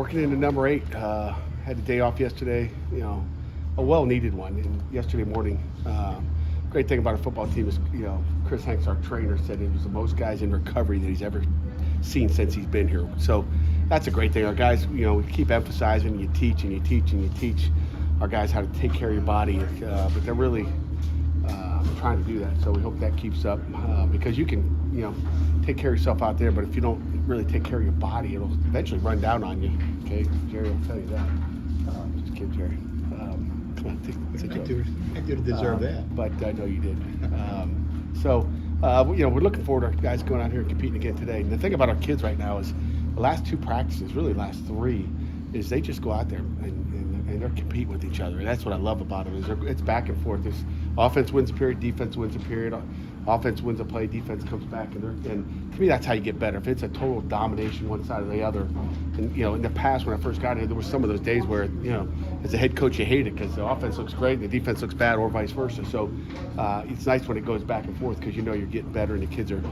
working into number 8. Had a day off yesterday, a well-needed one. And yesterday morning, great thing about our football team is, Chris Hanks, our trainer, said it was the most guys in recovery that he's ever seen since he's been here. So that's a great thing. Our guys, we keep emphasizing, you teach and you teach and you teach our guys how to take care of your body, but they're really trying to do that. So we hope that keeps up, because you can, take care of yourself out there, but if you don't really take care of your body, it'll eventually run down on you. Okay, Jerry will tell you that. Just kidding, Jerry. Come on, take a joke. I do deserve that. But I know you did. We're looking forward to our guys going out here and competing again today. And the thing about our kids right now is the last 2 practices, really last 3, is they just go out there and they're competing with each other. And that's what I love about it, is it's back and forth. This offense wins a period, defense wins a period. Offense wins a play, defense comes back, and to me that's how you get better. If it's a total domination one side or the other, and in the past when I first got here, there were some of those days where as a head coach you hate it because the offense looks great and the defense looks bad, or vice versa. So it's nice when it goes back and forth because you're getting better and the kids are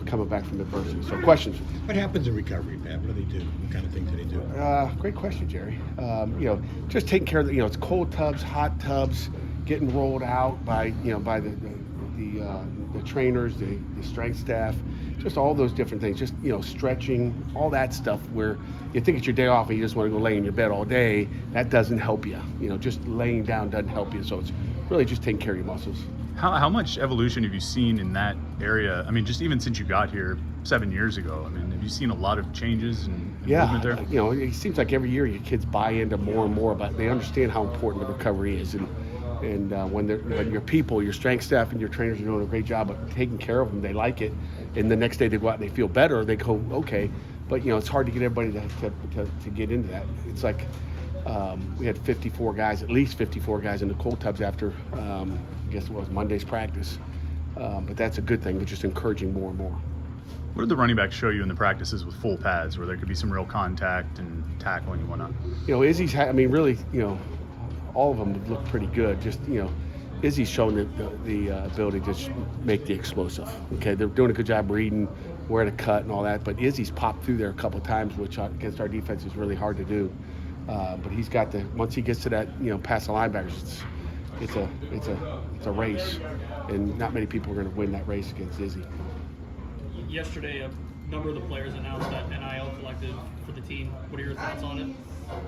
coming back from adversity. So questions? What happens in recovery, Pat? What do they do? What kind of things do they do? Great question, Jerry. Just taking care of it's cold tubs, hot tubs, getting rolled out by by the trainers, the strength staff, just all those different things, just stretching, all that stuff where you think it's your day off and you just want to go lay in your bed all day. That doesn't help you. Just laying down doesn't help you. So it's really just taking care of your muscles. How much evolution have you seen in that area? I mean, just even since you got here 7 years ago, have you seen a lot of changes and movement there? It seems like every year your kids buy into more and more, but they understand how important the recovery is. And when your people, your strength staff and your trainers are doing a great job of taking care of them, they like it. And the next day they go out and they feel better, they go, okay. But, it's hard to get everybody to get into that. It's like we had 54 guys, at least 54 guys in the cold tubs after, I guess it was Monday's practice. But that's a good thing. They're just encouraging more and more. What did the running backs show you in the practices with full pads where there could be some real contact and tackling and whatnot? Izzy's, really, all of them look pretty good. Just, Izzy's shown the ability to just make the explosive. Okay, they're doing a good job reading where to cut and all that, but Izzy's popped through there a couple of times, which against our defense is really hard to do. But he's got once he gets to that, past the linebackers, it's a race, and not many people are going to win that race against Izzy. Yesterday, a number of the players announced that NIL collective for the team. What are your thoughts on it?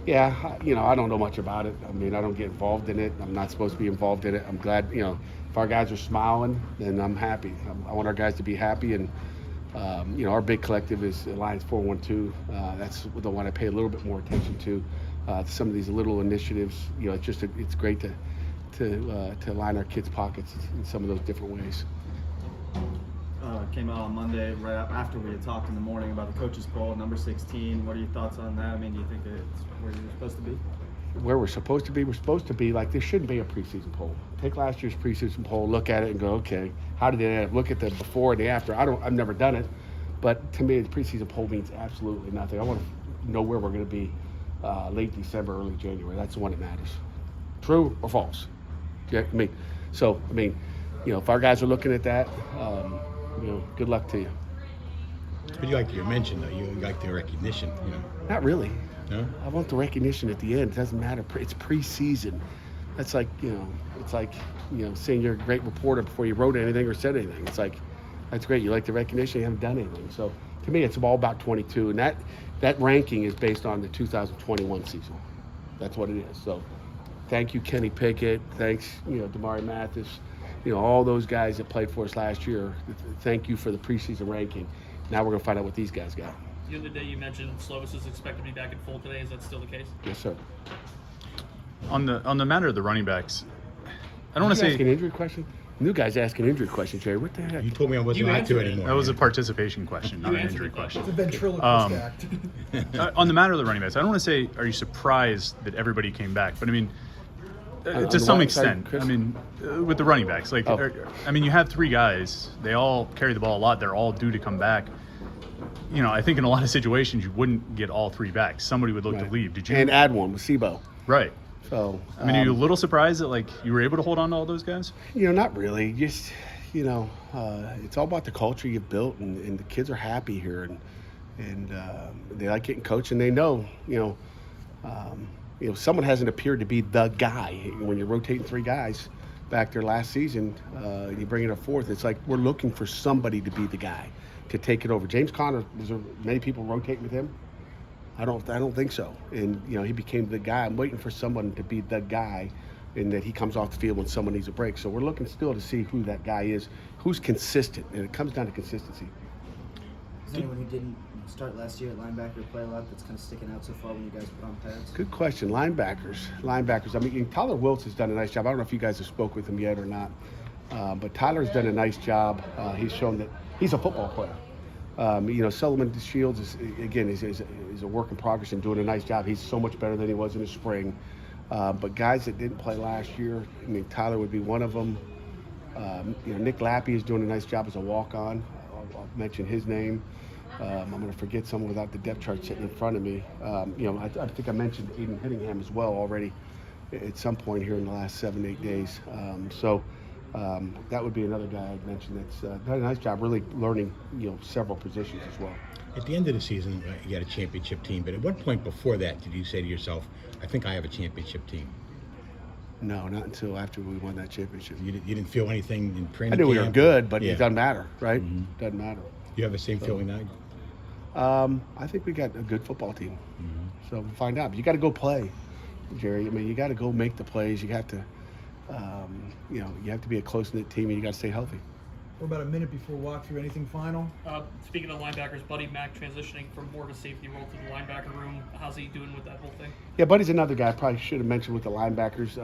Yeah, I don't know much about it. I don't get involved in it. I'm not supposed to be involved in it. I'm glad, if our guys are smiling, then I'm happy. I want our guys to be happy, and our big collective is Alliance 412. That's the one I pay a little bit more attention to. Some of these little initiatives, it's great to line our kids' pockets in some of those different ways. Came out on Monday right after we had talked in the morning about the coaches poll, number 16. What are your thoughts on that? Do you think it's where you're supposed to be? Where we're supposed to be like, there shouldn't be a preseason poll. Take last year's preseason poll, look at it and go, okay, how did it end up? Look at the before and the after. I've never done it, but to me the preseason poll means absolutely nothing. I want to know where we're going to be late December, early January. That's the one that matters. True or false? Yeah, if our guys are looking at that, good luck to you. But you like your mention, though. You like the recognition, Not really. No? I want the recognition at the end. It doesn't matter. It's preseason. That's like, saying you're a great reporter before you wrote anything or said anything. It's like, that's great. You like the recognition. You haven't done anything. So to me, it's all about 22. And that ranking is based on the 2021 season. That's what it is. So thank you, Kenny Pickett. Thanks, Damari Mathis. All those guys that played for us last year, thank you for the preseason ranking. Now we're going to find out what these guys got. The other day you mentioned Slovis is expected to be back in full today. Is that still the case? Yes, sir. On the matter of the running backs, I don't want to say... Ask an injury question? New guy's asking injury questions, Jerry. What the heck? You told me I wasn't allowed to anymore. That was a participation question, not an injury question. It's a ventriloquist act. On the matter of the running backs, I don't want to say, are you surprised that everybody came back? But to some extent, with the running backs, you have 3 guys. They all carry the ball a lot. They're all due to come back. I think in a lot of situations you wouldn't get all 3 back. Somebody would look to leave. Did you? And add one with Sebo. Right. So. are you a little surprised that you were able to hold on to all those guys? Not really. Just it's all about the culture you've built, and the kids are happy here, and and they like getting coached, and they know, someone hasn't appeared to be the guy. When you're rotating 3 guys back there last season, you bring in a 4th. It's like we're looking for somebody to be the guy to take it over. James Conner, was there many people rotating with him? I don't think so. And he became the guy. I'm waiting for someone to be the guy, and that he comes off the field when someone needs a break. So we're looking still to see who that guy is, who's consistent, and it comes down to consistency. Is anyone who didn't start last year at linebacker play a lot that's kind of sticking out so far when you guys put on pads? Good question. Linebackers. I mean, Tyler Wiltz has done a nice job. I don't know if you guys have spoke with him yet or not, but Tyler's done a nice job. He's shown that he's a football player. Sullivan Shields is a work in progress and doing a nice job. He's so much better than he was in the spring. But guys that didn't play last year, I mean, Tyler would be one of them. Nick Lappy is doing a nice job as a walk-on. I'll mention his name. I'm going to forget someone without the depth chart sitting in front of me. I think I mentioned Aiden Hittingham as well already at some point here in the last 7-8 days. That would be another guy I'd mention that's done a nice job really learning, several positions as well. At the end of the season, you got a championship team, but at what point before that did you say to yourself, I think I have a championship team? No, not until after we won that championship. You didn't feel anything in training I knew we were camp? good, but Yeah. it doesn't matter, right? Mhm. Doesn't matter. You have the same feeling now? I think we got a good football team. Mm-hmm. So we'll find out. But you got to go play, Jerry. I mean, you got to go make the plays. You have to, you have to be a close-knit team, and you got to stay healthy. We're about a minute before walkthrough. Anything final? Speaking of linebackers, Buddy Mack transitioning from more of a safety role to the linebacker room. How's he doing with that whole thing? Yeah, Buddy's another guy I probably should have mentioned with the linebackers.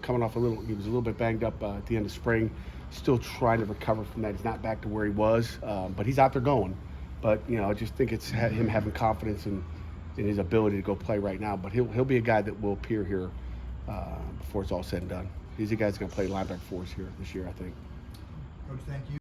Coming off he was a little bit banged up at the end of spring. Still trying to recover from that. He's not back to where he was, but he's out there going. But I just think it's him having confidence in his ability to go play right now. But he'll be a guy that will appear here before it's all said and done. He's a guy that's going to play linebacker for us here this year, I think. Coach, thank you.